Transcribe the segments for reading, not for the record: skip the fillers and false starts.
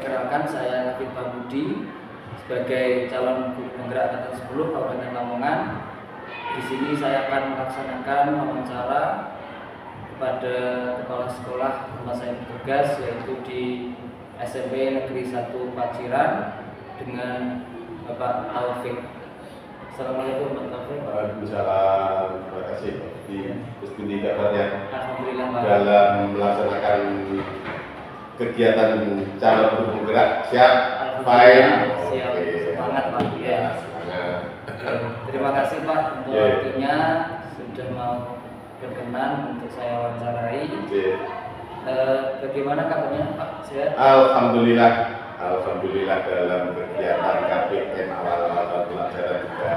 Perkenalkan, saya Nafid Pambudi sebagai calon guru penggerak angkatan 10 Kabupaten Lamongan. Di sini saya akan melaksanakan wawancara kepada kepala sekolah tempat saya bertugas, yaitu di SMP Negeri 1 Paciran dengan Bapak Taufik. Assalamualaikum Pak Taufik. Waalaikumsalam. Terima kasih Pak Budi. Terus Budi kabarnya Alhamdulillah Pak. dalam melaksanakan kegiatan calon guru penggerak siap? Fine. Siap. Semangat Pak. Ya. Semangat. Terima kasih Pak untuk Ya. waktunya, sudah mau berkenan untuk saya wawancarai. Bagaimana kabarnya Pak? Sehat? Alhamdulillah dalam kegiatan KPM awal-awal tahun pelajaran juga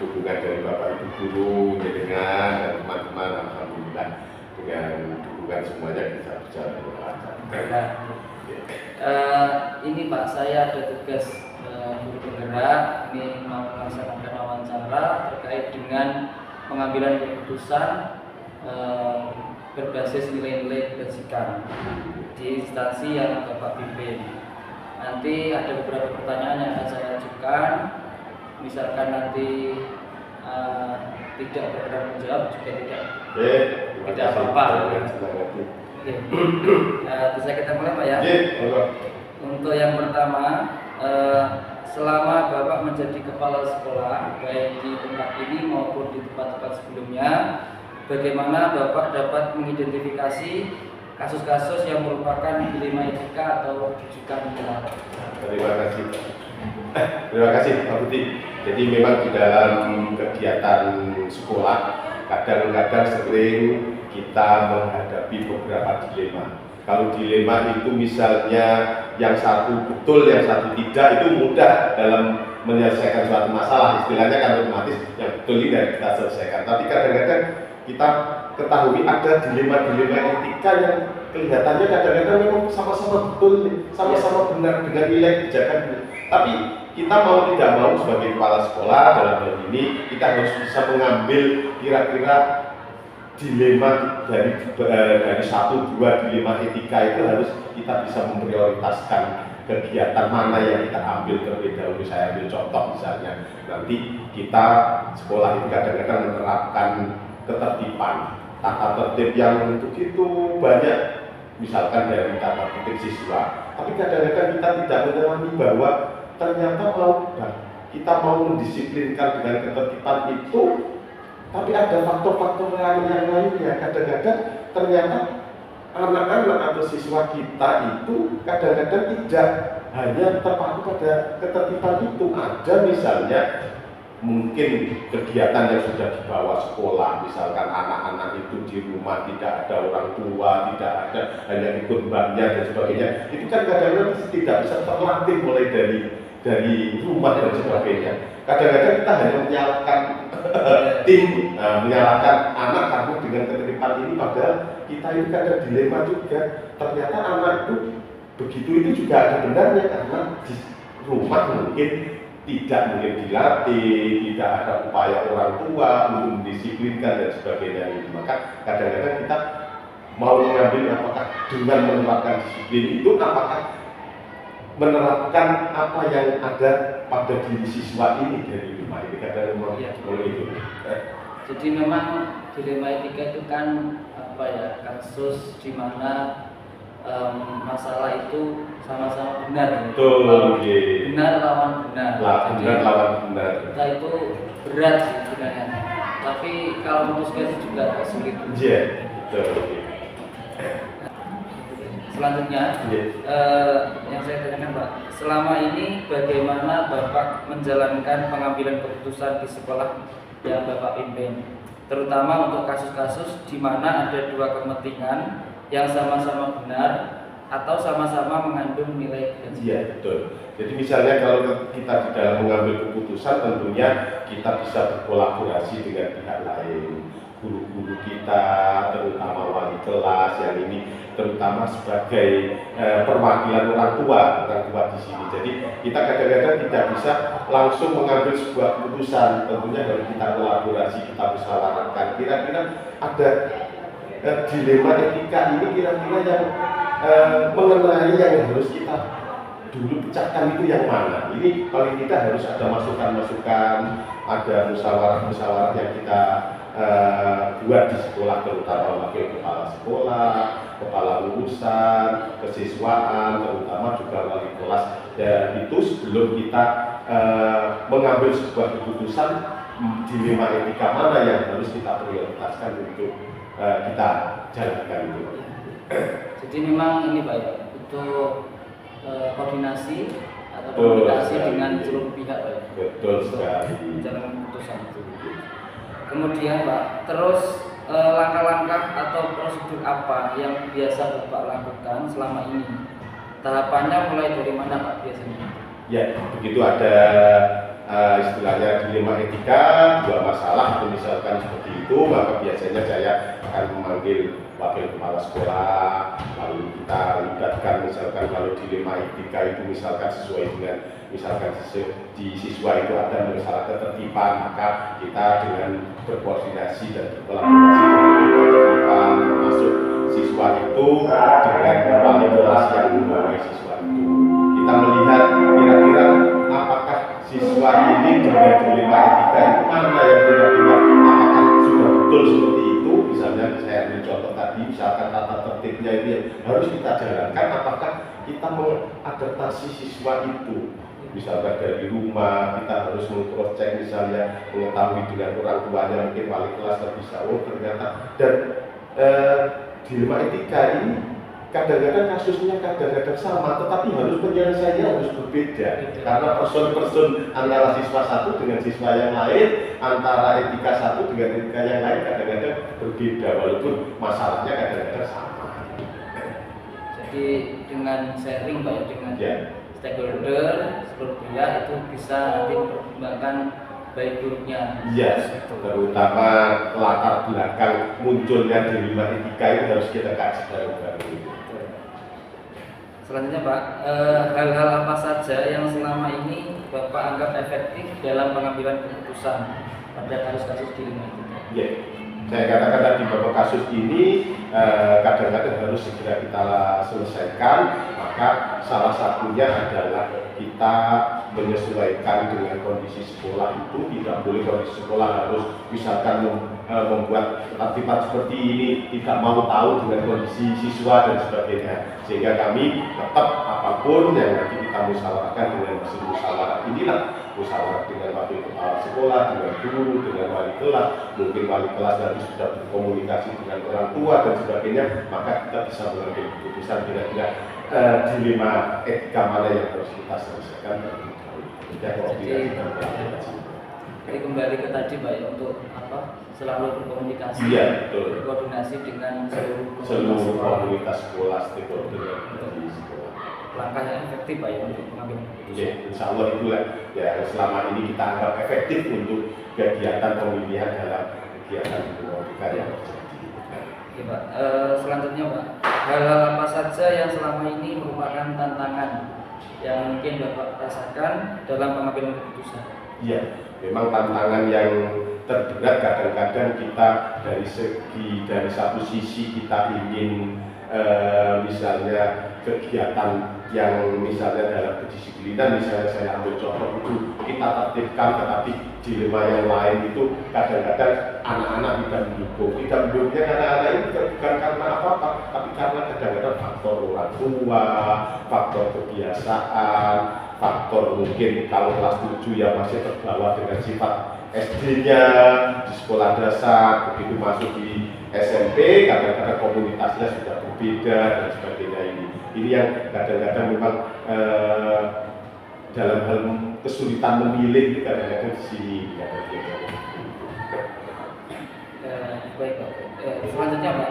dukungan dari Bapak Ibu guru, jenengan dan teman-teman, alhamdulillah dengan dukungan semuanya bisa berjalan dengan lancar. Ini Pak, saya ada tugas guru penggerak, ini mau melaksanakan wawancara terkait dengan pengambilan keputusan berbasis nilai-nilai kebajikan di instansi yang Bapak pimpin. Nanti ada beberapa pertanyaan yang akan saya ajukan, misalkan nanti tidak berkenan menjawab juga tidak apa-apa. Bisa kita mulai Pak ya? Untuk yang pertama, selama Bapak menjadi kepala sekolah baik di tempat ini maupun di tempat-tempat sebelumnya, bagaimana Bapak dapat mengidentifikasi kasus-kasus yang merupakan dilema etika atau rujukan moral? Terima kasih Pak Budi. Jadi memang di dalam kegiatan sekolah kadang-kadang sering kita menghadapi beberapa dilema. Kalau dilema itu misalnya yang satu betul, yang satu tidak, itu mudah dalam menyelesaikan suatu masalah. Istilahnya kan otomatis yang betul ini dari kita selesaikan. Tapi kadang-kadang kita ketahui ada dilema-dilema etika yang kelihatannya kadang-kadang memang sama-sama betul, sama-sama benar dengan nilai kebijakan. Tapi kita mau tidak mau sebagai kepala sekolah dalam hal ini kita harus bisa mengambil kira-kira dilema dari satu dua dilema etika itu harus kita bisa memprioritaskan kegiatan mana yang kita ambil terlebih dahulu. Saya ambil contoh misalnya nanti kita sekolah itu kadang-kadang menerapkan ketertiban, tata tertib yang begitu banyak, misalkan dari tata tertib siswa. Tapi kadang-kadang kita tidak memahami bahwa ternyata kita mau mendisiplinkan dengan ketertiban itu, tapi ada faktor-faktor yang lainnya. Kadang-kadang ternyata anak-anak atau siswa kita itu kadang-kadang tidak hanya terpaku pada ketertiban itu. Ada misalnya mungkin kegiatan yang sudah dibawa sekolah, misalkan anak-anak itu di rumah tidak ada orang tua, tidak ada, hanya ikut mbaknya dan sebagainya. Itu kan kadang-kadang tidak bisa terlatih mulai dari rumah dan sebagainya. Kadang-kadang kita hanya menyalahkan menyalahkan anak karena dengan ketertiban ini, padahal kita ini ada dilema juga. Ternyata anak itu begitu itu juga ada benarnya, karena di rumah mungkin dilatih, tidak ada upaya orang tua untuk mendisiplinkan dan sebagainya. Maka kadang-kadang kita mau mengambil apakah dengan menerapkan disiplin itu, apakah menerapkan apa yang ada pada diri siswa ini dari rumah ini, kadang-kadang itu. Jadi memang dilema etika itu kan kasus di mana masalah itu sama-sama benar. Betul. Benar lawan benar. Benar lawan benar. Kita itu berat sih sebenarnya. Tapi kalau memutuskan juga agak sulit. Iya, betul. Selanjutnya, yang saya tanyakan Pak, selama ini bagaimana Bapak menjalankan pengambilan keputusan di sekolah yang Bapak pimpin, terutama untuk kasus-kasus di mana ada dua kepentingan yang sama-sama benar atau sama-sama mengandung nilai kebencian? Iya, betul. Jadi misalnya kalau kita di dalam mengambil keputusan, tentunya kita bisa berkolaborasi dengan pihak lain, guru-guru kita, terutama wali kelas yang ini, terutama sebagai perwakilan orang tua di sini. Jadi kita kadang-kadang tidak bisa langsung mengambil sebuah keputusan, tentunya harus kita kolaborasi, kita musyawarahkan. Kira-kira ada dilema etika ini kira-kira yang mengenai yang harus kita dulu pecahkan itu yang mana. Ini paling kita harus ada masukan-masukan, ada musyawarah-musyawarah yang kita buat di sekolah, terutama wakil kepala sekolah, kepala urusan, kesiswaan, terutama juga wali kelas. Dan itu sebelum kita mengambil sebuah keputusan, dilema etika mana yang harus kita prioritaskan untuk kita jalankan itu. Jadi memang ini Pak ya, untuk koordinasi atau komunikasi dengan seluruh pihak Pak ya. Betul sekali. Jalan keputusan itu. Kemudian Pak, terus langkah-langkah atau prosedur apa yang biasa Bapak lakukan selama ini? Tahapannya mulai dari mana Pak biasanya? Ya, begitu ada istilahnya dilema etika, dua masalah, atau misalkan seperti itu, maka biasanya saya akan memanggil wakil kepala sekolah, lalu kita libatkan misalkan kalau dilema etika itu misalkan sesuai dengan misalkan di siswa itu ada masalah ketertiban, maka kita dengan berkoordinasi dan berkolaborasi dengan ketertiban, termasuk siswa itu dengan wali kelas yang membawa siswa itu, kita melihat kira-kira apakah siswa ini dengan dilema etika itu mana yang kira-kira apakah sudah betul seperti itu. Misalnya saya ambil contoh tadi, misalkan tata tertibnya itu yang harus kita jalankan, apakah kita mengadaptasi siswa itu. Misalkan dari rumah kita harus meng-cross check, misalnya mengetahui dengan orang tuanya, mungkin wali kelas bisa, oh ternyata. Dan dilema etika ini kadang-kadang kasusnya kadang-kadang sama, tetapi harus penyelesaiannya harus berbeda karena person-person antara siswa satu dengan siswa yang lain, antara etika satu dengan etika yang lain kadang-kadang berbeda walaupun masalahnya kadang-kadang sama. Jadi dengan sharing Pak ya, dengan stakeholder seluruh pihak itu bisa nanti mempertimbangkan baik buruknya. Iya, terutama latar belakang munculnya dilema etika itu harus kita kaji bareng-bareng. Selanjutnya Pak, hal-hal apa saja yang selama ini Bapak anggap efektif dalam pengambilan keputusan pada kasus-kasus dilema etika? Iya, saya katakan tadi bahwa kasus ini kadang-kadang harus segera kita selesaikan, maka salah satunya adalah kita menyesuaikan dengan kondisi sekolah itu. Tidak boleh kondisi sekolah harus misalkan membuat tertibat seperti ini, tidak mau tahu dengan kondisi siswa dan sebagainya, sehingga kami tetap apapun yang nanti kita musyawarahkan dengan hasil musyawarah inilah, musyawarah dengan wakil kepala sekolah, dengan guru, dengan wali kelas, mungkin wali kelas nanti sudah berkomunikasi dengan orang tua dan sebagainya, maka kita bisa mengambil keputusan kira-kira dilema etika mana yang harus kita selesaikan. Jadi kembali ke tadi Pak ya, untuk apa, selalu berkomunikasi, berkoordinasi dengan seluruh komunitas sekolah, stakeholder di sekolah. Langkah yang efektif Pak ya untuk mengambil keputusan. Insya Allah itulah ya selama ini kita anggap efektif untuk kegiatan pemilihan dalam kegiatan politika yang terjadi. Oke Pak, selanjutnya Pak, hal-hal apa saja yang selama ini merupakan tantangan yang mungkin Bapak rasakan dalam pengambilan keputusan? Iya, memang tantangan yang terberat kadang-kadang kita dari satu sisi kita ingin misalnya kegiatan yang misalnya dalam kedisiplinan, misalnya saya ambil contoh itu kita tertibkan, tetapi dilema yang lain itu kadang-kadang anak-anak tidak mendukungnya anak-anak ini bukan karena apa-apa, tapi karena kadang-kadang faktor orang tua, faktor kebiasaan, faktor mungkin kalau kelas 7 yang masih terbawa dengan sifat SD-nya di sekolah dasar, begitu masuk di SMP kadang-kadang komunitasnya sudah berbeda dan sebagainya. Ini yang kadang-kadang memang dalam hal kesulitan memilih kadang-kadang di sini. Baik Pak. Selanjutnya Pak,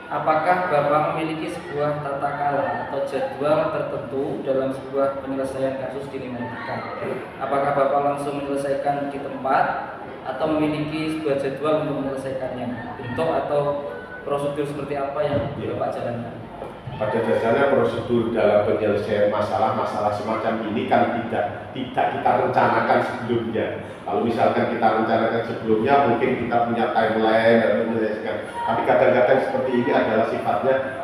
apakah Bapak memiliki sebuah tata cara atau jadwal tertentu dalam sebuah penyelesaian kasus dilema etika? Apakah Bapak langsung menyelesaikan di tempat atau memiliki sebuah jadwal untuk menyelesaikannya? Bentuk atau prosedur seperti apa yang Bapak jalankan? pada dasarnya prosedur dalam penyelesaian masalah semacam ini kan tidak kita rencanakan sebelumnya. Kalau misalkan kita rencanakan sebelumnya, mungkin kita punya timeline dan menyelesaikan. Tapi kadang-kadang seperti ini adalah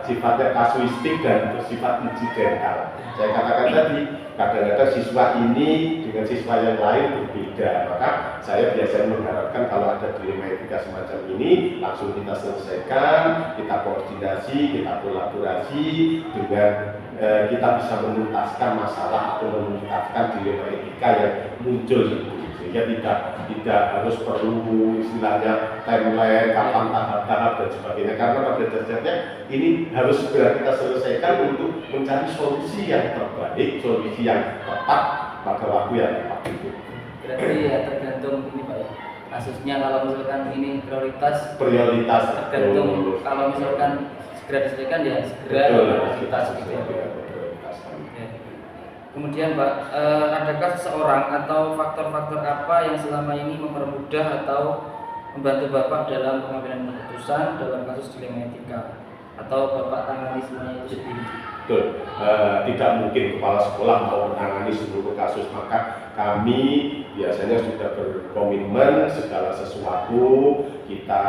sifatnya kasuistik dan bersifat insidental. Saya katakan tadi, kadang-kadang siswa ini dengan siswa yang lain berbeda. Maka saya biasanya mengharapkan kalau ada dilema etika semacam ini, langsung kita selesaikan, kita koordinasi, kita kolaborasi dengan kita bisa menuntaskan masalah atau menuntaskan dilema etika yang muncul itu. Sehingga tidak harus perlu istilahnya timeline, kapan tahap-tahap dan sebagainya, karena pada dasarnya ini harus segera kita selesaikan untuk mencari solusi yang terbaik, solusi yang tepat pada waktu yang tepat itu. Berarti ya tergantung ini Pak ya, kasusnya. Kalau misalkan ini prioritas tergantung, kalau misalkan segera diselesaikan ya segera prioritas gitu ya. Kemudian Pak, adakah seseorang atau faktor-faktor apa yang selama ini mempermudah atau membantu Bapak dalam pengambilan keputusan dalam kasus dilema etika, atau Bapak tangani semuanya itu sendiri? Betul, tidak mungkin kepala sekolah mau menangani seluruh kasus, maka kami biasanya sudah berkomitmen segala sesuatu kita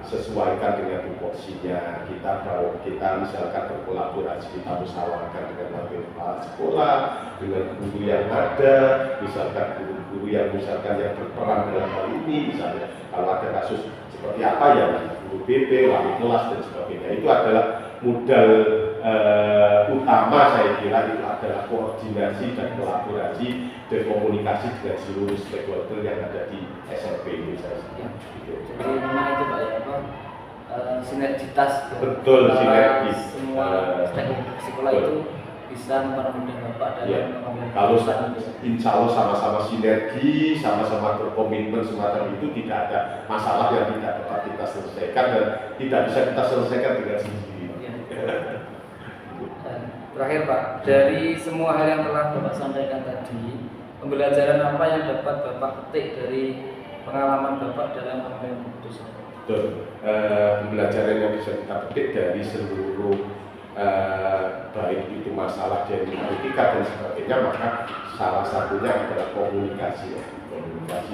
sesuaikan dengan tupoksinya. Kita misalkan berkolaborasi, kita musyawarahkan dengan wakil kepala sekolah, dengan guru yang ada, misalkan guru-guru yang berperan dalam hal ini, misalnya kalau ada kasus seperti apa ya, guru BP, wali kelas dan sebagainya. Itu adalah modal utama, saya kira itu adalah koordinasi dan kolaborasi dan komunikasi dengan seluruh stakeholder yang ada di SMP ini. Ya. Jadi memang itu Pak ya, sinergitas. Betul, sinergis. Semua stakeholder sekolah itu bisa mempermudah Bapak dalam mengambil keputusan. Kalau insya Allah sama-sama sinergi, sama-sama berkomitmen semacam itu, tidak ada masalah yang tidak dapat kita selesaikan dan tidak bisa kita selesaikan dengan sendiri. Terakhir Pak, dari semua hal yang telah Bapak sampaikan tadi, pembelajaran apa yang dapat Bapak petik dari pengalaman Bapak dalam mengambil keputusan? Betul, pembelajaran yang bisa kita petik dari seluruh baik itu masalah dari etika dan sebagainya, maka salah satunya adalah komunikasi. Komunikasi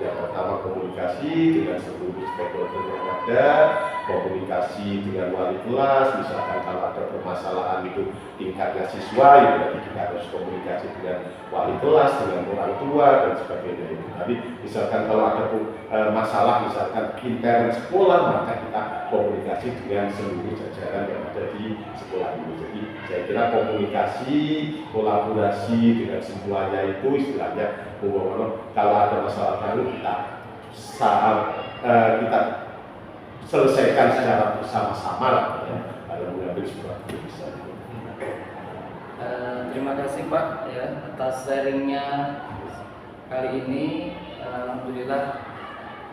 yang pertama komunikasi dengan seluruh stakeholder yang ada, komunikasi dengan wali kelas, misalkan kalau ada permasalahan itu tingkatnya siswa, ya berarti kita harus komunikasi dengan wali kelas, dengan orang tua dan sebagainya itu. Tapi misalkan kalau ada masalah misalkan intern sekolah, maka kita komunikasi dengan seluruh jajaran yang ada di sekolah ini. Jadi saya kira komunikasi, kolaborasi dengan semuanya itu istilahnya, kalau ada masalah baru kita selesaikan secara bersama-sama ya, dalam mengambil sebuah keputusan. Terima kasih Pak ya atas sharingnya kali ini. Alhamdulillah,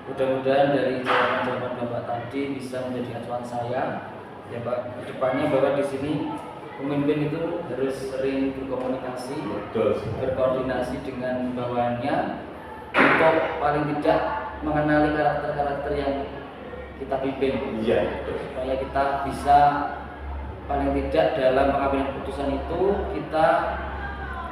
mudah-mudahan dari jawaban-jawaban Bapak tadi bisa menjadi acuan saya ya Pak. Kedepannya Bapak di sini pemimpin itu harus sering berkomunikasi, berkoordinasi dengan bawahannya untuk paling tidak mengenali karakter-karakter yang kita pimpin. Iya. Supaya kita bisa paling tidak dalam pengambilan keputusan itu kita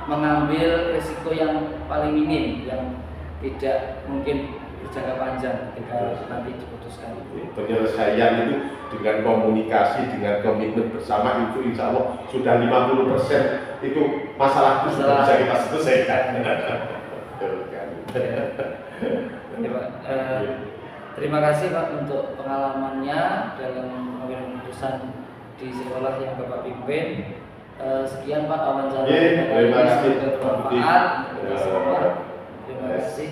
mengambil risiko yang paling minim, yang tidak mungkin berjangka panjang ketika nanti diputuskan. Penyelesaian itu dengan komunikasi, dengan komitmen bersama itu insya Allah sudah 50% itu masalah bisa kita selesaikan. Terima kasih Pak untuk pengalamannya dalam mengambil keputusan di sekolah yang Bapak pimpin. Sekian Pak wawancara. Terima kasih. Bermanfaat untuk semua. Terima kasih.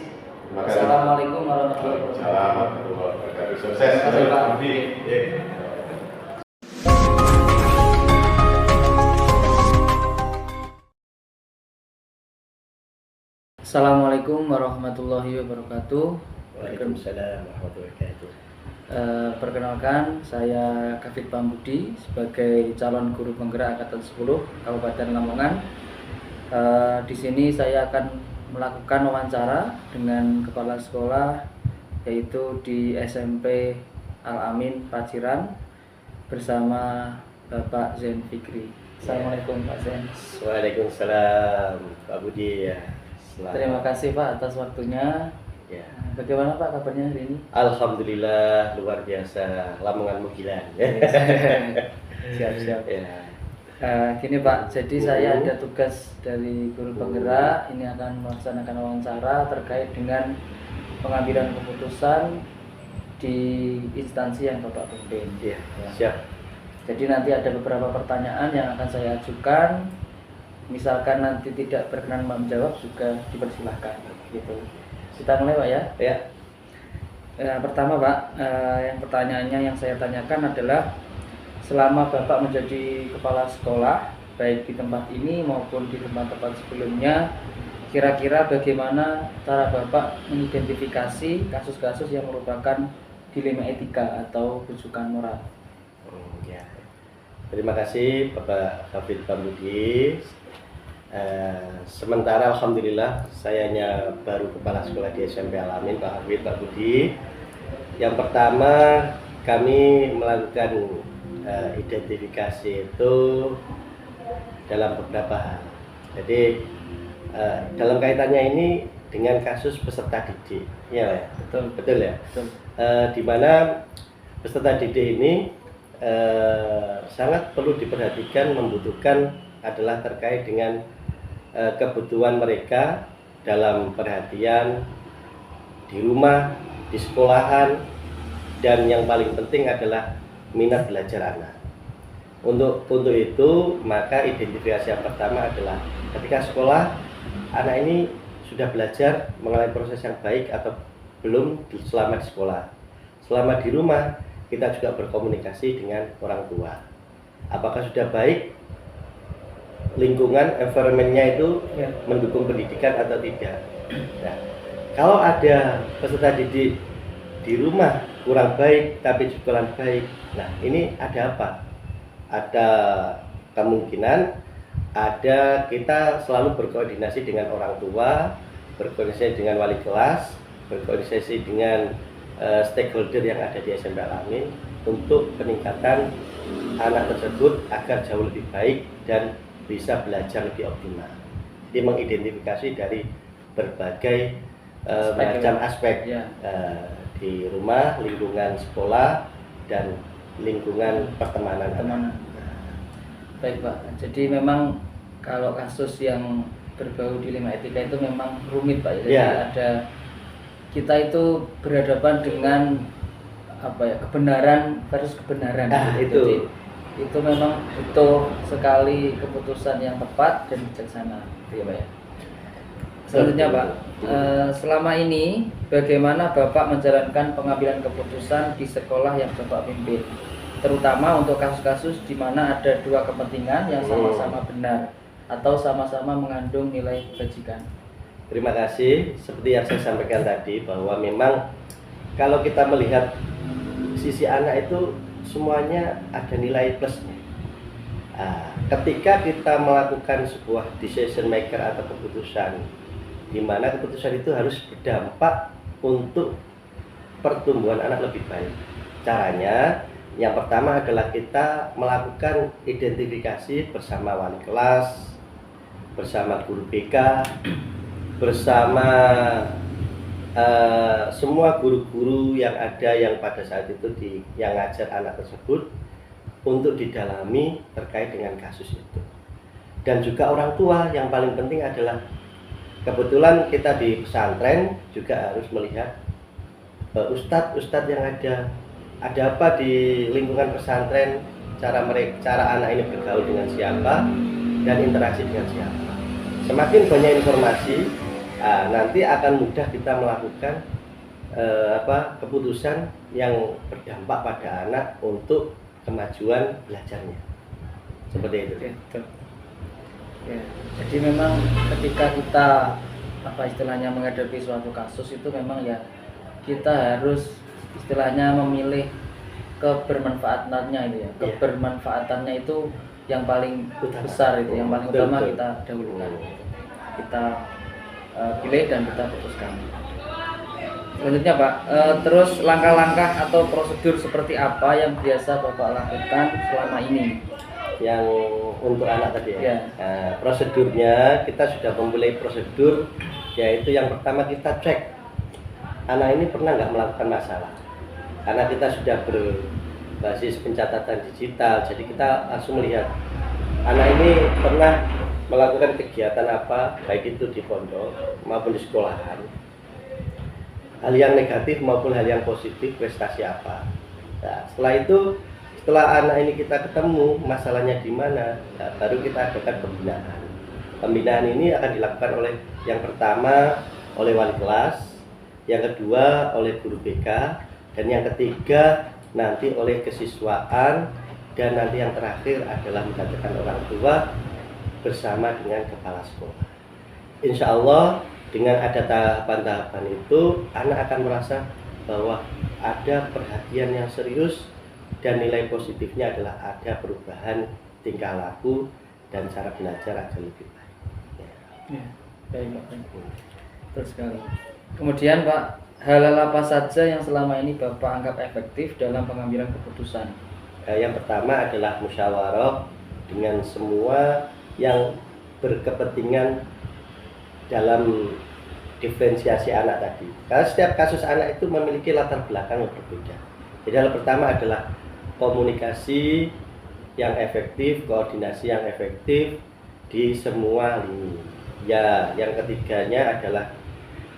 Assalamualaikum warahmatullahi wabarakatuh. Sukses. Assalamualaikum warahmatullahi wabarakatuh. Waalaikumsalam warahmatullahi wabarakatuh. Perkenalkan, saya Kafid Pambudi sebagai calon guru penggerak Angkatan 10 Kabupaten Lamongan. Di sini saya akan melakukan wawancara dengan kepala sekolah, yaitu di SMP Al Amin Paciran, bersama Bapak Zain Fikri. Assalamualaikum Pak Zain. Waalaikumsalam Pak Budi ya. Terima kasih Pak atas waktunya. Ya. Bagaimana Pak kabarnya hari ini? Alhamdulillah luar biasa, Lamongan Mugilan. Siap-siap. Ya. Gini Pak, jadi saya ada tugas dari guru penggerak. Ini akan melaksanakan wawancara terkait dengan pengambilan keputusan di instansi yang Bapak pimpin. Ya, siap. Jadi nanti ada beberapa pertanyaan yang akan saya ajukan. Misalkan nanti tidak berkenan menjawab juga dipersilahkan. Gitu. Kita mulai Pak ya. Ya. Pertama Pak, yang pertanyaannya yang saya tanyakan adalah selama Bapak menjadi kepala sekolah, baik di tempat ini maupun di tempat-tempat sebelumnya, kira-kira bagaimana cara Bapak mengidentifikasi kasus-kasus yang merupakan dilema etika atau rujukan moral? Ya. Terima kasih Bapak Hafid Pambudi. Sementara alhamdulillah saya hanya baru kepala sekolah di SMP Al-Amin Pak Hafid Pak Budi. Yang pertama kami melakukan identifikasi itu dalam beberapa hal. Jadi dalam kaitannya ini dengan kasus peserta didik, ya, betul ya. Betul. Di mana peserta didik ini sangat perlu diperhatikan, membutuhkan adalah terkait dengan kebutuhan mereka dalam perhatian di rumah, di sekolahan, dan yang paling penting adalah minat belajar anak. Untuk itu maka identifikasi yang pertama adalah ketika sekolah anak ini sudah belajar mengalami proses yang baik atau belum selama di sekolah. Selama di rumah kita juga berkomunikasi dengan orang tua. Apakah sudah baik lingkungan, environment-nya itu mendukung pendidikan atau tidak. Nah, kalau ada peserta didik di rumah kurang baik tapi di sekolah baik, nah ini ada apa? Ada kemungkinan ada kita selalu berkoordinasi dengan orang tua, berkoordinasi dengan wali kelas, berkoordinasi dengan stakeholder yang ada di SMP Al-Amin untuk peningkatan anak tersebut agar jauh lebih baik dan bisa belajar lebih optimal. Jadi mengidentifikasi dari berbagai macam aspek di rumah, lingkungan sekolah, dan lingkungan pertemanan. Baik Pak, jadi memang kalau kasus yang berbau dilema etika itu memang rumit Pak. Jadi ada kita itu berhadapan dengan kebenaran versus kebenaran. Jadi itu memang butuh sekali keputusan yang tepat dan bijaksana, ya Pak ya. Selanjutnya Pak, selama ini bagaimana Bapak menjalankan pengambilan keputusan di sekolah yang Bapak pimpin, terutama untuk kasus-kasus di mana ada dua kepentingan yang sama-sama benar atau sama-sama mengandung nilai kebajikan? Terima kasih. Seperti yang saya sampaikan tadi bahwa memang kalau kita melihat sisi anak itu semuanya ada nilai plusnya. Ketika kita melakukan sebuah decision maker atau keputusan, di mana keputusan itu harus berdampak untuk pertumbuhan anak lebih baik. Caranya, yang pertama adalah kita melakukan identifikasi bersama wali kelas, bersama guru BK, bersama semua guru-guru yang ada yang pada saat itu yang ngajar anak tersebut untuk didalami terkait dengan kasus itu. Dan juga orang tua yang paling penting adalah kebetulan kita di pesantren juga harus melihat ustadz yang ada apa di lingkungan pesantren, cara anak ini bergaul dengan siapa dan interaksi dengan siapa. Semakin banyak informasi, nanti akan mudah kita melakukan keputusan yang berdampak pada anak untuk kemajuan belajarnya. Seperti itu. Ya, jadi memang ketika kita istilahnya menghadapi suatu kasus itu memang ya kita harus istilahnya memilih kebermanfaatannya itu ya. Kebermanfaatannya itu yang paling besar itu, yang paling utama kita dahulukan. Kita pilih dan kita putuskan. Selanjutnya Pak, terus langkah-langkah atau prosedur seperti apa yang biasa Bapak lakukan selama ini? Yang untuk anak tadi ya. Ya. Nah, prosedurnya kita sudah memulai prosedur, yaitu yang pertama kita cek anak ini pernah nggak melakukan masalah. Karena kita sudah berbasis pencatatan digital, jadi kita langsung melihat anak ini pernah melakukan kegiatan apa, baik itu di pondok maupun di sekolahan, hal yang negatif maupun hal yang positif, prestasi apa. Nah, setelah anak ini kita ketemu masalahnya di mana, nah, baru kita adakan pembinaan. Pembinaan ini akan dilakukan oleh yang pertama oleh wali kelas, yang kedua oleh guru BK, dan yang ketiga nanti oleh kesiswaan, dan nanti yang terakhir adalah melibatkan orang tua bersama dengan kepala sekolah. Insya Allah dengan ada tahapan-tahapan itu, anak akan merasa bahwa ada perhatian yang serius dan nilai positifnya adalah ada perubahan tingkah laku dan cara belajar agar lebih baik. Ya, baik Pak. Betul sekali. Kemudian Pak, hal-hal apa saja yang selama ini Bapak anggap efektif dalam pengambilan keputusan? Yang pertama adalah musyawarah dengan semua yang berkepentingan dalam diferensiasi anak tadi. Karena setiap kasus anak itu memiliki latar belakang yang berbeda. Jadi hal pertama adalah komunikasi yang efektif, koordinasi yang efektif di semua lini. Ya, yang ketiganya adalah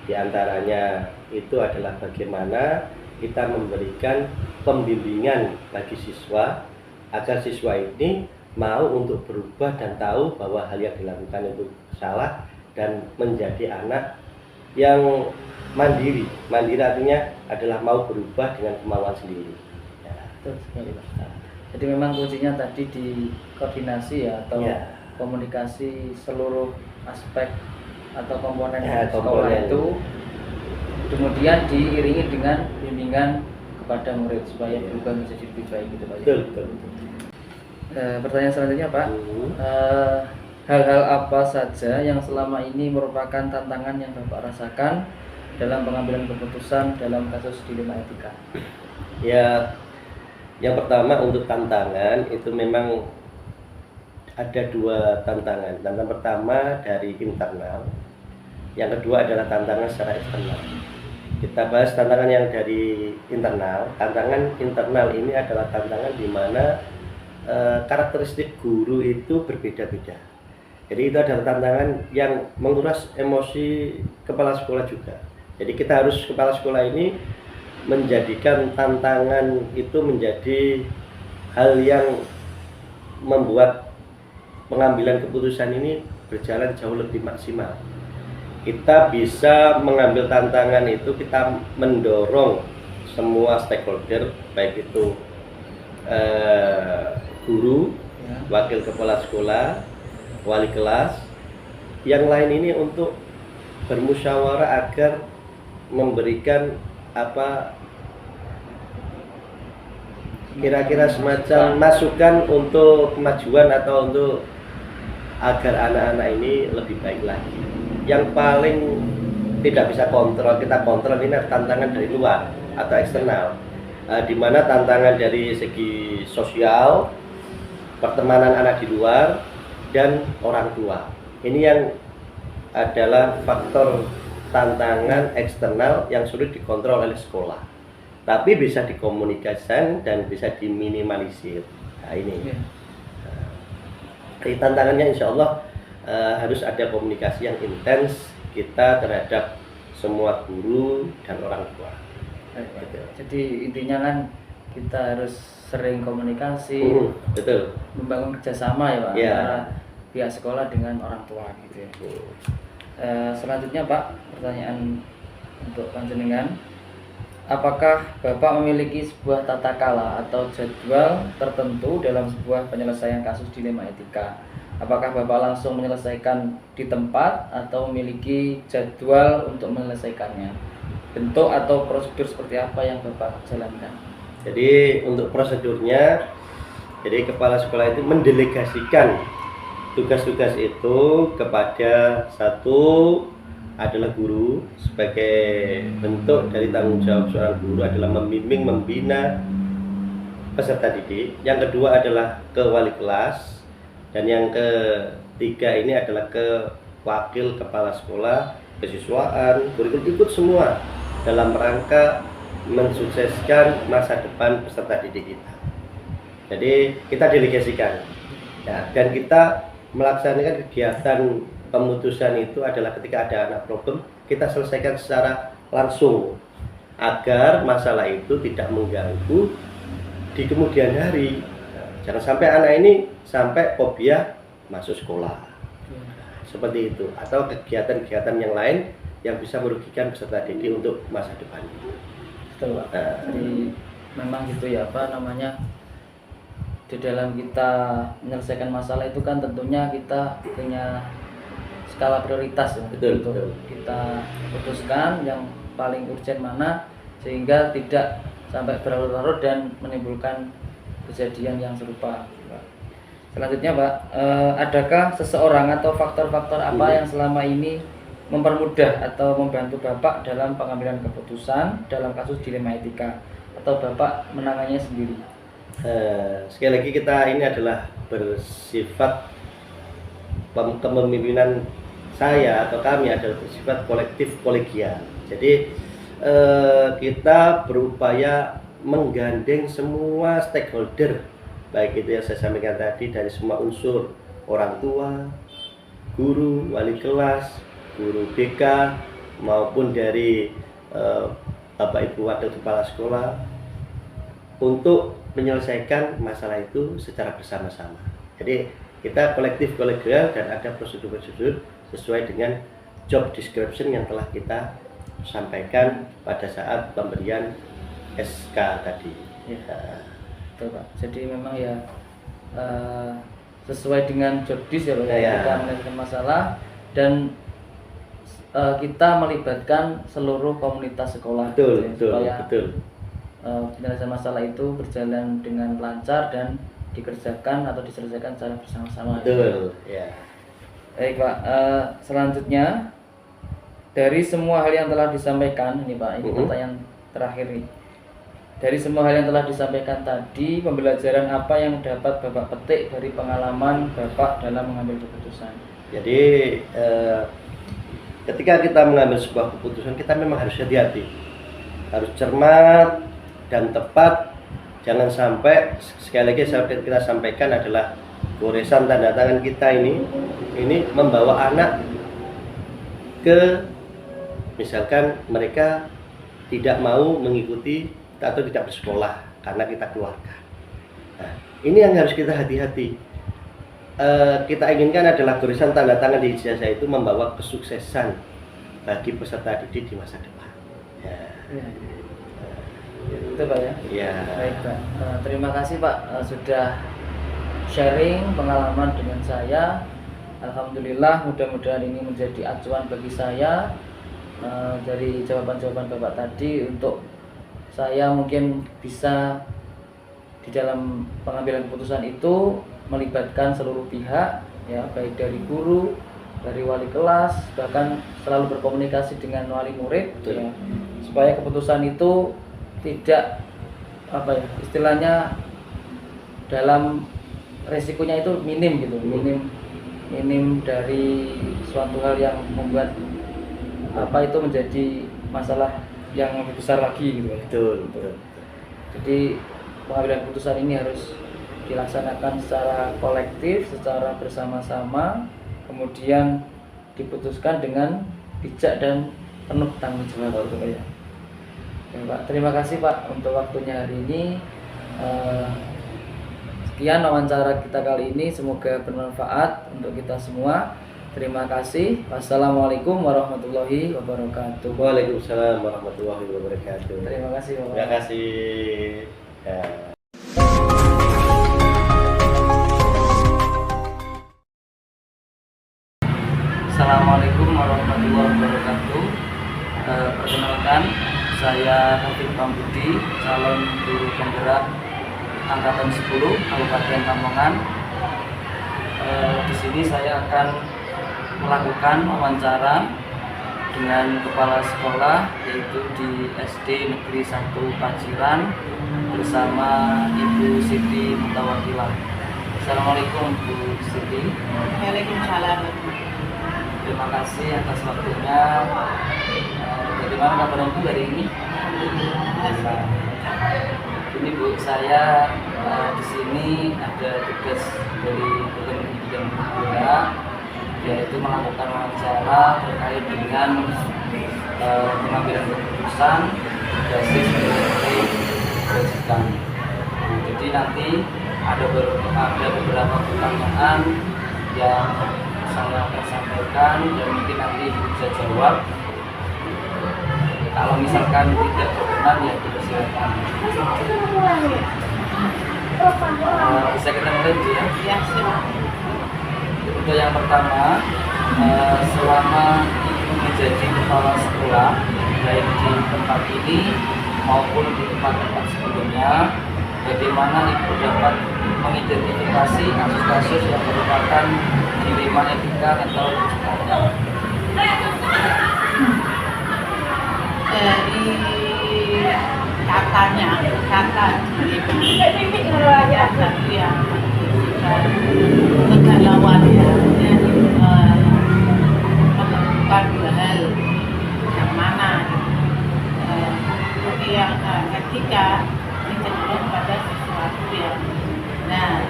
diantaranya itu adalah bagaimana kita memberikan pembimbingan bagi siswa agar siswa ini mau untuk berubah dan tahu bahwa hal yang dilakukan itu salah dan menjadi anak yang mandiri. Mandiri artinya adalah mau berubah dengan kemauan sendiri. Ya. Betul sekali Pak. Jadi memang kuncinya tadi di koordinasi ya, atau Ya. komunikasi seluruh aspek atau komponen Ya, sekolah komponen. itu, kemudian diiringi dengan bimbingan kepada murid supaya Ya. berubah menjadi lebih baik gitu Pak. Betul, betul. Pertanyaan selanjutnya Pak, hal-hal apa saja yang selama ini merupakan tantangan yang Bapak rasakan dalam pengambilan keputusan dalam kasus dilema etika? Ya, yang pertama untuk tantangan itu memang ada dua tantangan. Tantangan pertama dari internal, yang kedua adalah tantangan secara eksternal. Kita bahas tantangan yang dari internal. Tantangan internal ini adalah tantangan di mana karakteristik guru itu berbeda-beda. Jadi itu adalah tantangan yang menguras emosi kepala sekolah juga. Jadi kita harus kepala sekolah ini menjadikan tantangan itu menjadi hal yang membuat pengambilan keputusan ini berjalan jauh lebih maksimal. Kita bisa mengambil tantangan itu, kita mendorong semua stakeholder, baik itu guru, Ya. wakil kepala sekolah, wali kelas, yang lain ini untuk bermusyawarah agar memberikan apa kira-kira semacam masukan untuk kemajuan atau untuk agar anak-anak ini lebih baik lagi. Yang paling tidak bisa kontrol, kita kontrol ini tantangan dari luar atau eksternal, di mana tantangan dari segi sosial, pertemanan anak di luar, dan orang tua. Ini yang adalah faktor tantangan eksternal yang sulit dikontrol oleh sekolah, tapi bisa dikomunikasikan dan bisa diminimalisir. Nah ini. Ya. Jadi tantangannya insya Allah harus ada komunikasi yang intens kita terhadap semua guru dan orang tua. Gitu. Jadi intinya kan kita harus sering komunikasi, Betul. membangun kerjasama ya Pak, Ya. antara pihak sekolah dengan orang tua gitu ya. Selanjutnya Pak, pertanyaan untuk panjenengan, apakah Bapak memiliki sebuah tata kala atau jadwal tertentu dalam sebuah penyelesaian kasus dilema etika? Apakah Bapak langsung menyelesaikan di tempat atau memiliki jadwal untuk menyelesaikannya? Bentuk atau prosedur seperti apa yang Bapak jalankan? Jadi untuk prosedurnya, jadi kepala sekolah itu mendelegasikan tugas-tugas itu kepada satu adalah guru. Sebagai bentuk dari tanggung jawab seorang guru adalah membimbing, membina peserta didik. Yang kedua adalah ke wali kelas, dan yang ketiga ini adalah ke wakil kepala sekolah, kesiswaan, kurikulum, ikut semua dalam rangka mensukseskan masa depan peserta didik kita. Jadi kita delegasikan ya, dan kita melaksanakan kegiatan pemutusan itu adalah ketika ada anak problem, kita selesaikan secara langsung agar masalah itu tidak mengganggu di kemudian hari. Jangan sampai anak ini sampai fobia masuk sekolah seperti itu, atau kegiatan-kegiatan yang lain yang bisa merugikan peserta didik untuk masa depan. Betul, Pak. Jadi memang gitu ya, apa namanya, di dalam kita menyelesaikan masalah itu kan tentunya kita punya skala prioritas ya, Betul, untuk betul. kita putuskan yang paling urgent mana, sehingga tidak sampai berlarut-larut dan menimbulkan kejadian yang serupa, Pak. Selanjutnya, Pak, adakah seseorang atau faktor-faktor apa yang selama ini mempermudah atau membantu Bapak dalam pengambilan keputusan dalam kasus dilema etika, atau Bapak menangannya sendiri? Sekali lagi kita ini adalah bersifat kepemimpinan saya atau kami adalah bersifat kolektif kolegial. Jadi kita berupaya menggandeng semua stakeholder, baik itu yang saya sampaikan tadi dari semua unsur, orang tua, guru, wali kelas, guru BK, maupun dari Bapak Ibu Wakil Kepala Sekolah, untuk menyelesaikan masalah itu secara bersama-sama. Jadi kita kolektif kolegial dan ada prosedur-prosedur sesuai dengan job description yang telah kita sampaikan pada saat pemberian SK tadi. Ya. Betul, Pak. Jadi memang ya sesuai dengan job desk ya, Pak, Ya. kita menyelesaikan masalah dan kita melibatkan seluruh komunitas sekolah, Betul, gitu ya, betul, supaya betul. penyelesaian masalah itu berjalan dengan lancar dan dikerjakan atau diselesaikan secara bersama-sama. Betul, ya. Baik, Pak. Selanjutnya, dari semua hal yang telah disampaikan, ini Pak, ini pertanyaan terakhir nih. Dari semua hal yang telah disampaikan tadi, pembelajaran apa yang dapat Bapak petik dari pengalaman Bapak dalam mengambil keputusan? Jadi ketika kita mengambil sebuah keputusan, kita memang harus hati-hati, harus cermat dan tepat. Jangan sampai, sekali lagi kita sampaikan adalah goresan tanda tangan kita ini membawa anak ke, misalkan mereka tidak mau mengikuti atau tidak bersekolah karena kita keluarkan. Nah, ini yang harus kita hati-hati. Kita inginkan adalah goresan tanda tangan di ijazah itu membawa kesuksesan bagi peserta didik di masa depan. Ya. Itu Pak ya? Ya. Baik, Pak. Terima kasih Pak sudah sharing pengalaman dengan saya. Alhamdulillah, mudah-mudahan ini menjadi acuan bagi saya dari jawaban-jawaban Bapak tadi, untuk saya mungkin bisa di dalam pengambilan keputusan itu melibatkan seluruh pihak ya, baik dari guru, dari wali kelas, bahkan selalu berkomunikasi dengan wali murid ya, supaya keputusan itu tidak istilahnya dalam resikonya itu minim gitu, minim dari suatu hal yang membuat itu menjadi masalah yang lebih besar lagi gitu. Betul. Jadi pengambilan keputusan ini harus dilaksanakan secara kolektif, secara bersama-sama, kemudian diputuskan dengan bijak dan penuh tanggung jawab gitu ya. Pak, terima kasih Pak untuk waktunya hari ini. Sekian wawancara kita kali ini, semoga bermanfaat untuk kita semua. Terima kasih. Wassalamualaikum warahmatullahi wabarakatuh. Waalaikumsalam warahmatullahi wabarakatuh. Terima kasih Bapak. Terima kasih. Ya. Assalamualaikum warahmatullahi wabarakatuh. Perkenalkan, saya Taufik Pambudi, calon guru penggerak angkatan 10 Kabupaten Lamongan. Di sini saya akan melakukan wawancara dengan kepala sekolah, yaitu di SD Negeri 1 Paciran bersama Ibu Siti Mutawakilah. Assalamualaikum Bu Siti. Waalaikumsalam. Terima kasih atas waktunya. Bagaimana kabar Ibu hari ini? Ini Bu, saya di sini ada tugas dari Badan Pendidikan Negara, yaitu melakukan wawancara terkait dengan pengambilan keputusan basis dari kewajiban. Jadi nanti ada beberapa pertanyaan yang saya akan sampaikan dan mungkin nanti bisa jawab. Kalau misalkan tidak berkenan ya dipersilakan. Bisa kita mulai Bu ya? Ya, silakan. Untuk yang pertama, selama Ibu menjadi kepala sekolah, baik di tempat ini maupun di tempat-tempat sebelumnya, bagaimana Ibu dapat mengidentifikasi kasus-kasus yang merupakan dilema etika atau kecurangan? Dari kata dilema yang kegalauan menentukan dua hal yang mana yang etika ini cenderung pada sesuatu yang benar.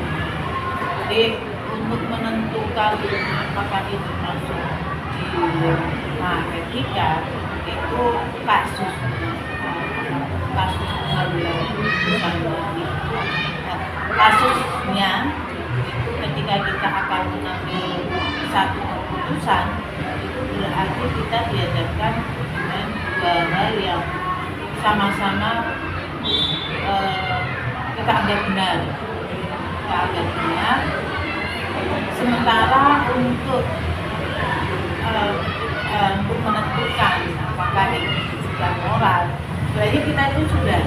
Jadi untuk menentukan apakah itu masuk di etika itu kasusnya itu ketika kita akan mengambil satu keputusan itu berarti kita dihadapkan dengan dua hal yang sama-sama kita anggap benar. Sementara untuk menentukan apakah itu juga moral, sebenarnya kita itu sudah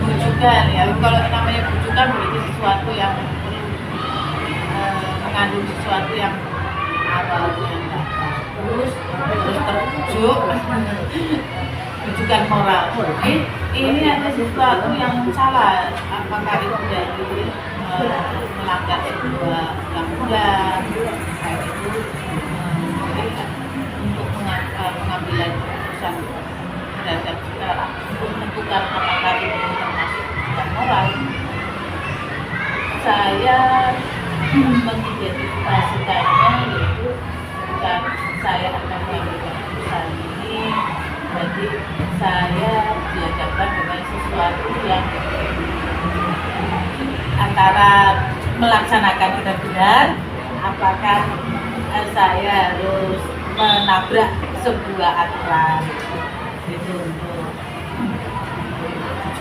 bujukan ya. Kalau namanya bujukan berarti sesuatu yang mengandung sesuatu yang awalnya terus terbujuk. Bujukan moral. Ini ada sesuatu yang salah. Apakah itu dari melanggar sebuah undang-undang? Untuk pengambilan keputusan terhadap sekarang untuk menentukan apakah ini termasuk bukan moral, saya mengidentifikasikannya yaitu bukan saya akan mengambil keputusan ini, jadi saya dihadapkan dengan sesuatu yang antara melaksanakan benar-benar apakah saya harus menabrak sebuah aturan itu untuk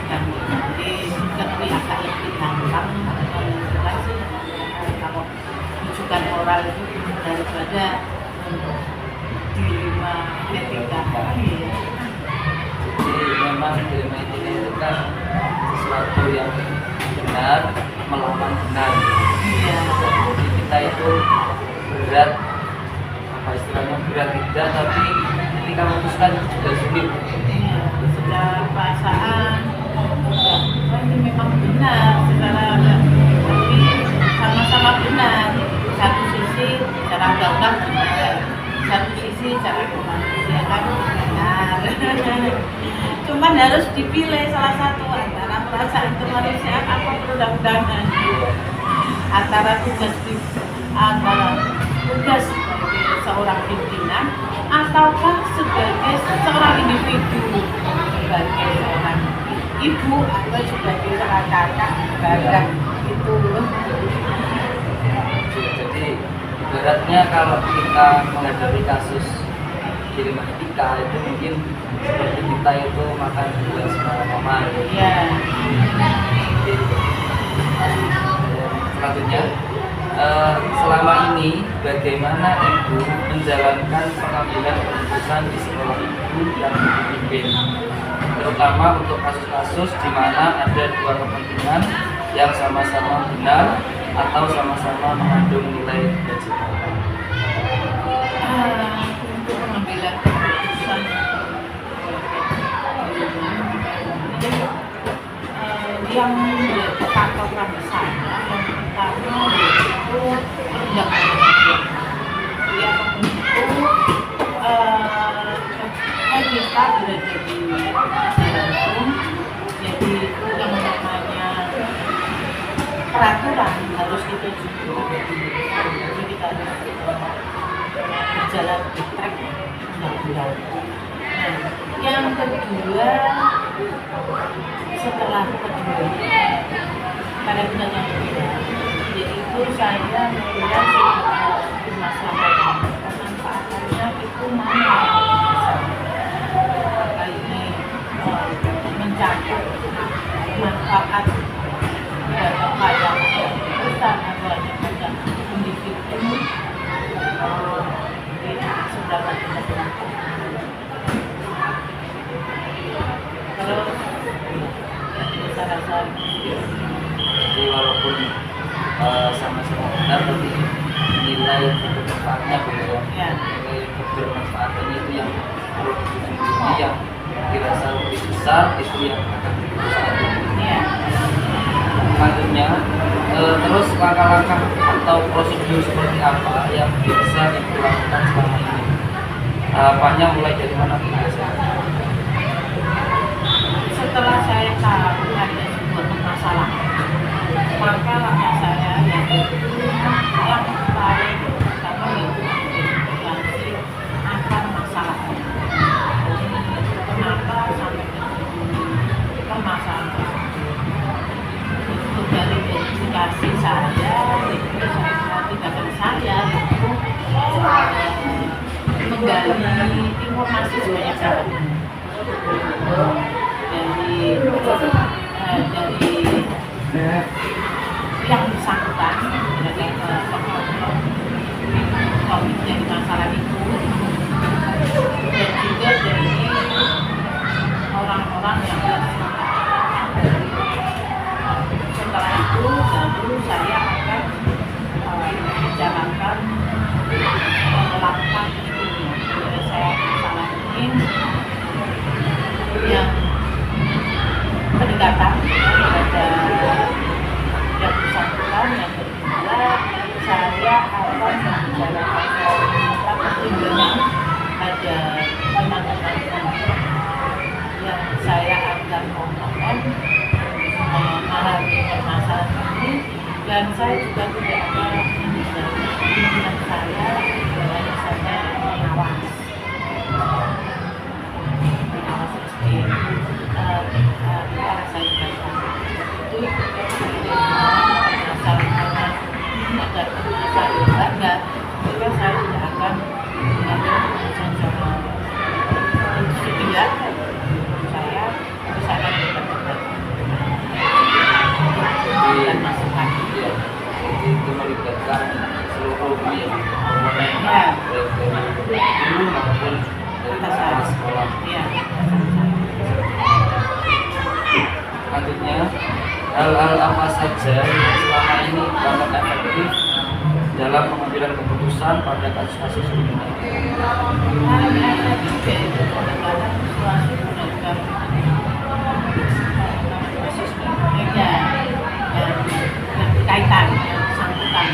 jadi lebih agak lebih gampang menentukan sih kalau rujukan moral itu daripada dilema etika. Jadi memang dilema etika itu kan sesuatu yang benar melawan benar. Iya. Jadi kita itu berat, apa istilahnya, berat tidak, tapi ketika memutuskan juga sulit. Iya, secara perasaan ini memang benar tapi sama-sama benar. Satu sisi secara undang-undang benar, satu sisi secara kemanusiaan benar. Cuman harus dipilih salah satu antara perasaan kemanusiaan apa perundang-undangan, antara tugas sebagai seorang pimpinan ataukah sebagai seorang individu, sebagai seorang ibu atau sebagai seorang kakak badak itu. Jadi beratnya kalau kita menghadapi kasus dilema etika itu mungkin seperti kita itu makan buah semalaman. Iya. Selanjutnya, selama ini bagaimana Ibu menjalankan pengambilan keputusan di sekolah Ibu yang dipimpin, terutama untuk kasus-kasus di mana ada dua kepentingan yang sama-sama benar atau sama-sama mengandung nilai kewajiban? yang patokan saya yang pertama yaitu penindakan yang itu kita berada di negara hukum, jadi yang namanya peraturan harus kita juga, jadi kita harus berjalan di track undang-undang. Nah, yang kedua setelah kedua pada bulan yang kedua, yaitu saya melihat masalah pemanfaatannya itu mana ini mencakup manfaat pada perusahaan atau hanya pada individu seberapa tidak terus rasa jadi walaupun sama-sama benar tapi nilai bermanfaatnya beda ya. Nilai bermanfaatnya itu yang perlu ditunjukkan, yang dirasa lebih besar itu yang akan diputuskan. Ya. Selanjutnya terus langkah-langkah atau prosedur seperti apa yang biasa dilakukan selama ini, tahapannya mulai dari mana biasanya? Setelah saya tahu ada sebuah masalah, maka langkah saya yang paling pertama yaitu mengidentifikasi akar masalah. Kenapa sampai terjadi permasalahan tersebut? Untuk dari identifikasi saya, itu tindakan saya itu menggali informasi sebanyak-banyaknya. Dari yang bersangkutan dari topik dari masalah itu, dan juga dari orang-orang yang bersangkutan. Setelah itu baru saya akan menjalankan langkah berikutnya. Jadi saya masalah ini yang pendekatan kepada yang bersangkutan, yang kedua saya akan membicarakan pertimbangan ada teman-teman yang saya akan mohon memahami permasalahan ini, dan saya juga tidak akan meninggalkan pimpinan saya hanya saja mengawas seperti saya itu masalahnya agar saya bangga, maka saya tidak akan mengambil keputusan soal tidak saya bisa akan dan masukan itu melibatkan seluruh komponen dari guru maupun dari sekolah. Ya. Selanjutnya, hal-hal apa saja yang selama ini dianggap efektif dalam pengambilan keputusan pada kasus-kasus ini? Kaitan bersangkutan.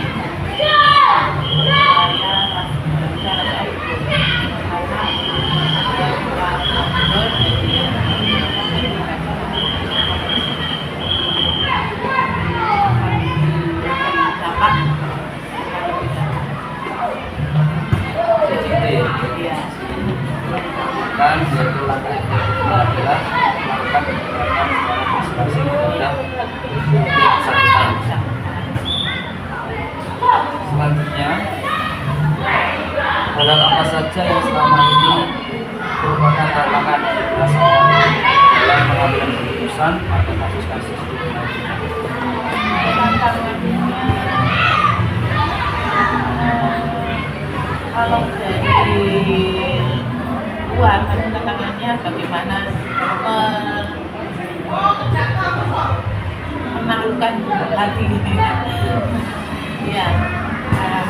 Kan yaitu langkah efektifnya adalah melakukan pendekatan secara persuasif terhadap yang bersangkutan. Selanjutnya, hal apa saja yang selama ini merupakan tantangan dirasakan dalam mengambil keputusan pada kasus-kasus ini? Kalau dari luar, tantangannya bagaimana menaklukkan hati ya,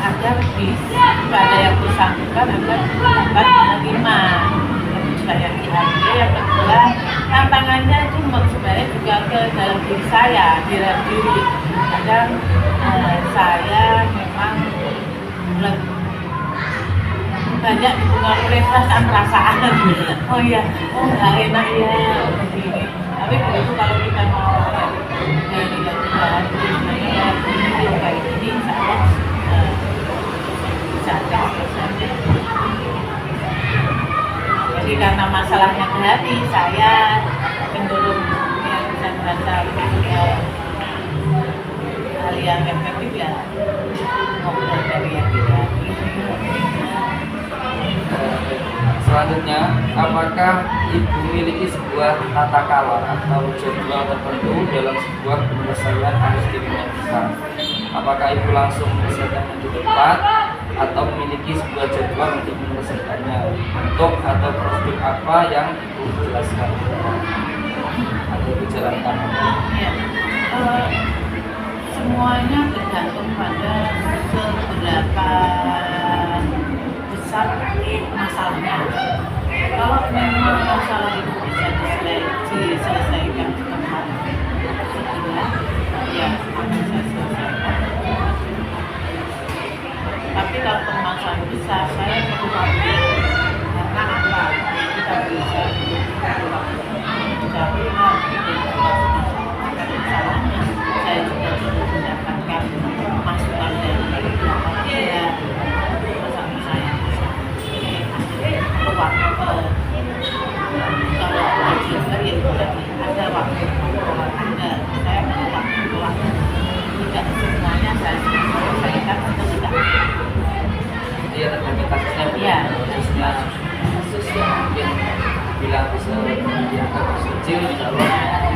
agar bisa ada yang bersangkutan agar dapat menerima saya diambil. Yang kedua, tantangannya itu sebenarnya juga ke dalam diri saya, diri. Kadang saya memang banyak dipengaruhi perasaan. Oh iya, oh nggak enak ya begini. Tapi begitu kalau kita mau dari jalan sebenarnya kayak gini, saya bisa saja. Jadi karena masalahnya ke hati, saya cenderung yang bisa merasa hal yang efektif ya ngobrol dari yang tidak. Selanjutnya, apakah Ibu memiliki sebuah tata cara atau jadwal tertentu dalam sebuah penyelesaian kasus kriminalitas? Apakah Ibu langsung menyelesaikannya di tempat atau memiliki sebuah jadwal untuk menyelesaikannya? Untuk atau prosedur apa yang Ibu jelaskan atau dijalankan? Ya, semuanya tergantung pada seberapa besar masalahnya. Kalau memang masalah itu bisa diselesaikan di tempat segera, ya akan saya selesaikan. Tapi kalau masalah besar, saya perlu waktu. Karena apa? Kita bisa perlu waktu. Tapi masalahnya, saya juga perlu mendapatkan masukan dari dia. Kalau belajar ya ada waktu ada saya perlu waktu tidak semuanya saya selesaikan atau tidak. Jadi ada kasusnya, Iya. kasus yang mungkin bilang bisa dianggap kasus kecil, kalau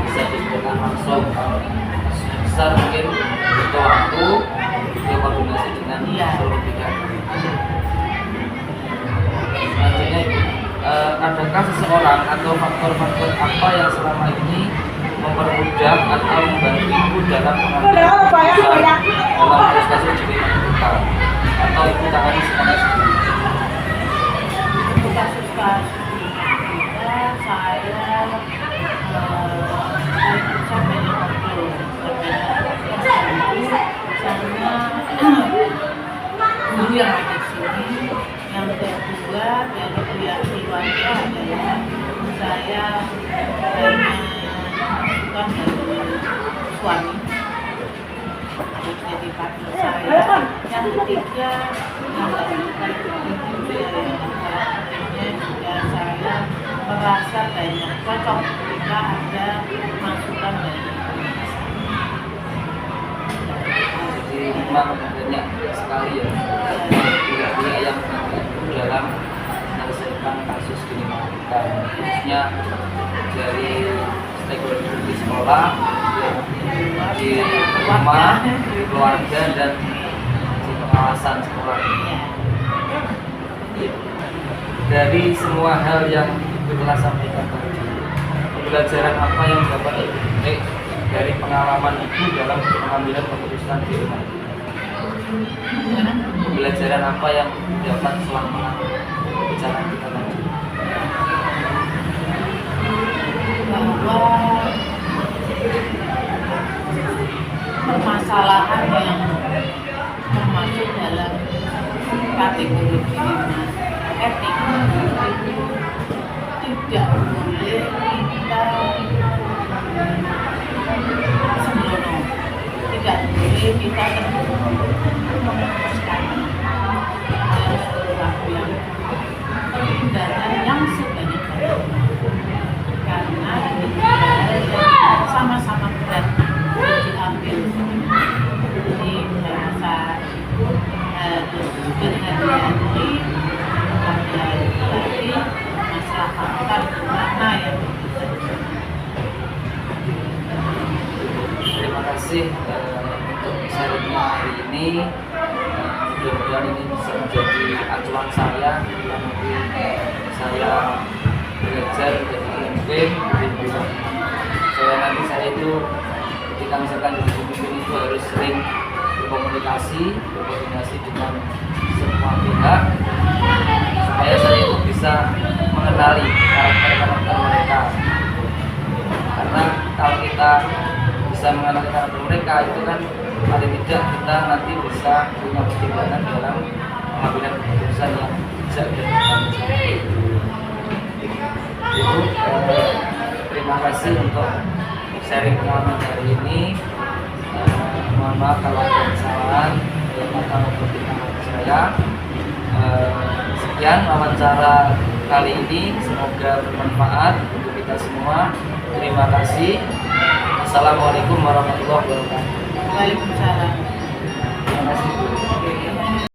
bisa dilakukan langsung. Kasus yang besar mungkin butuh waktu, butuh koordinasi dengan seluruh pihak. Selanjutnya, adakah seseorang atau faktor-faktor apa yang selama ini mempermudah atau membantu Ibu dalam mengambil keputusan dalam kasus kriminalitas atau Ibu tangani semuanya sendiri? Untuk kasus-kasus saya banyak ngobrol sama guru yang ada di sini. Yang kedua dari pihak keluarga adalah saya bukan dari suami harus jadi partner saya. Yang ketiga yang pentingnya juga saya merasa banyak cocok ketika ada masukan dari Jadi memang banyak sekali ya pihak-pihak yang dalam menyelesaikan kasus kriminalitas, khususnya dari stakeholder di sekolah, di rumah, di keluarga, dan di pengawasan sekolah. Dari semua hal yang Ibu telah sampaikan tadi, pembelajaran apa yang dapat Ibu petik dari pengalaman Ibu dalam pengambilan keputusan di rumah? Pembelajaran apa yang dapat selama bicara kita tadi? Bahwa permasalahan yang termasuk dalam kategori etik itu tidak boleh kita sembrono, tidak boleh kita memutuskan harus sesuatu yang tindakan yang sebanyak-banyaknya, karena itu sama-sama berat diambil. Jadi saya rasa harus berhati-hati pada lagi masalah faktor mana yang bisa. Terima kasih untuk sharingnya hari ini. Mudah-mudahan ini bisa menjadi acuan saya ketika nanti saya belajar menjadi pemimpin. Saya itu ketika misalkan jadi pemimpin itu harus sering berkoordinasi dengan semua pihak supaya saya itu bisa mengenali mengalahkan mereka, itu kan paling tidak kita nanti bisa punya pertimbangan dalam pengambilan keputusan yang bisa dilakukan. Ibu, terima kasih untuk sharing pengalaman hari ini. Mohon maaf kalau ada kesalahan dalam mata maupun tindakan saya. Sekian wawancara kali ini, semoga bermanfaat untuk kita semua. Terima kasih. Assalamualaikum warahmatullahi wabarakatuh. Waalaikumsalam. Terima kasih.